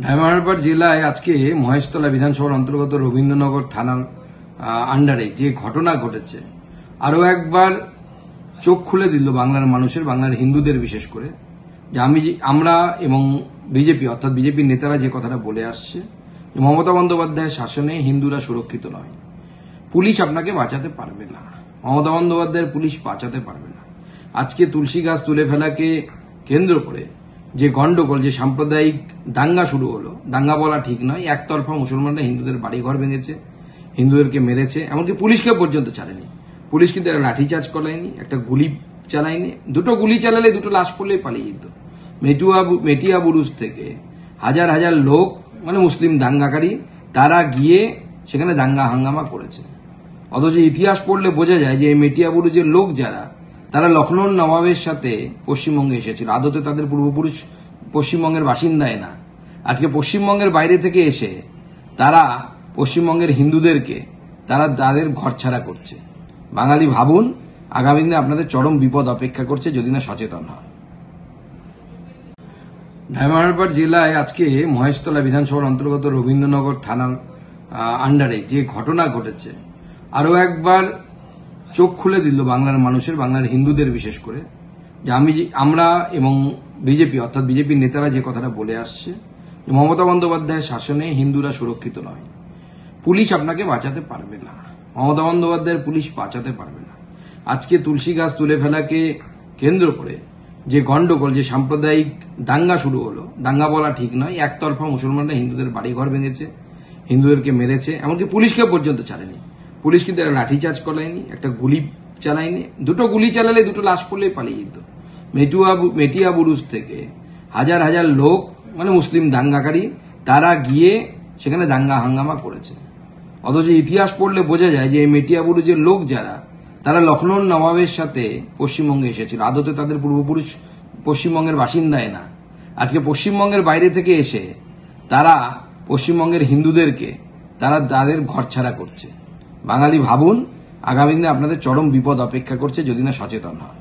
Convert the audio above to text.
ধামরাইহাট জেলায় আজকে মহেশতলা বিধানসভার অন্তর্গত রবীন্দ্রনগর থানার আন্ডারে যে ঘটনা ঘটেছে আরো একবার চোখ খুলে দিল বাংলার মানুষের, বাংলার হিন্দুদের বিশেষ করে, যে আমরা এবং বিজেপি অর্থাৎ বিজেপির নেতারা যে কথাটা বলে আসছে, মমতা বন্দ্যোপাধ্যায়ের শাসনে হিন্দুরা সুরক্ষিত নয়, পুলিশ আপনাকে বাঁচাতে পারবে না, মমতা বন্দ্যোপাধ্যায়ের পুলিশ বাঁচাতে পারবে না। আজকে তুলসী গাছ তুলে ফেলাকে কেন্দ্র করে যে গন্ডগোল, যে সাম্প্রদায়িক দাঙ্গা শুরু হলো, দাঙ্গা বলা ঠিক নয়, একতরফা মুসলমানরা হিন্দুদের বাড়িঘর ভেঙেছে, হিন্দুদেরকে মেরেছে, এমনকি পুলিশকে পর্যন্ত ছাড়েনি। পুলিশ কিন্তু একটা লাঠিচার্জ করায়নি, একটা গুলি চালায়নি। দুটো গুলি চালালে দুটো লাশ পড়লেই পালিয়ে যেত। মেটিয়া বুরুজ থেকে হাজার হাজার লোক, মানে মুসলিম দাঙ্গাকারী, তারা গিয়ে সেখানে দাঙ্গা হাঙ্গামা করেছে। অথচ ইতিহাস পড়লে বোঝা যায় যে এই মেটিয়া বুরুজের লোক যারা, তারা লখনৌর নবাবের সাথে পশ্চিমবঙ্গে এসেছিল। আদতে তাদের পূর্বপুরুষ পশ্চিমবঙ্গের বাসিন্দায় না। আজকে পশ্চিমবঙ্গের বাইরে থেকে এসে তারা পশ্চিমবঙ্গের হিন্দুদেরকে তাদের ঘরছাড়া করছে। বাঙালি ভাবুন, আগামী দিনে আপনাদের চরম বিপদ অপেক্ষা করছে যদি না সচেতন হন। ধামরাইহাট জেলায় আজকে মহেশতলা বিধানসভার অন্তর্গত রবীন্দ্রনগর থানার আন্ডারে যে ঘটনা ঘটেছে আরো একবার চোখ খুলে দিল বাংলার মানুষের, বাংলার হিন্দুদের বিশেষ করে, যে আমরা এবং বিজেপি অর্থাৎ বিজেপির নেতারা যে কথাটা বলে আসছে, মমতা বন্দ্যোপাধ্যায়ের শাসনে হিন্দুরা সুরক্ষিত নয়, পুলিশ আপনাকে বাঁচাতে পারবে না, মমতা বন্দ্যোপাধ্যায়ের পুলিশ বাঁচাতে পারবে না। আজকে তুলসী গাছ তুলে ফেলাকে কেন্দ্র করে যে গন্ডগোল, যে সাম্প্রদায়িক দাঙ্গা শুরু হলো, দাঙ্গা বলা ঠিক নয়, একতরফা মুসলমানরা হিন্দুদের বাড়িঘর ভেঙেছে, হিন্দুদেরকে মেরেছে, এমনকি পুলিশকে পর্যন্ত ছাড়েনি। পুলিশ কিন্তু একটা লাঠিচার্জ করায়নি, একটা গুলি চালায়নি। দুটো গুলি চালালে দুটো লাশ পড়লেই পালিয়ে যেত। মেটিয়া বুরুজ থেকে হাজার হাজার লোক, মানে মুসলিম দাঙ্গাকারী, তারা গিয়ে সেখানে দাঙ্গা হাঙ্গামা করেছে। অথচ ইতিহাস পড়লে বোঝা যায় যে এই মেটিয়া বুরুজের লোক যারা, তারা লখনৌর নবাবের সাথে পশ্চিমবঙ্গে এসেছিল। আদতে তাদের পূর্বপুরুষ পশ্চিমবঙ্গের বাসিন্দায় না। আজকে পশ্চিমবঙ্গের বাইরে থেকে এসে তারা পশ্চিমবঙ্গের হিন্দুদেরকে তাদের ঘরছাড়া করছে। বাঙালি ভাবুন, আগামী দিনে আপনাদের চরম বিপদ অপেক্ষা করছে যদি না সচেতন হন।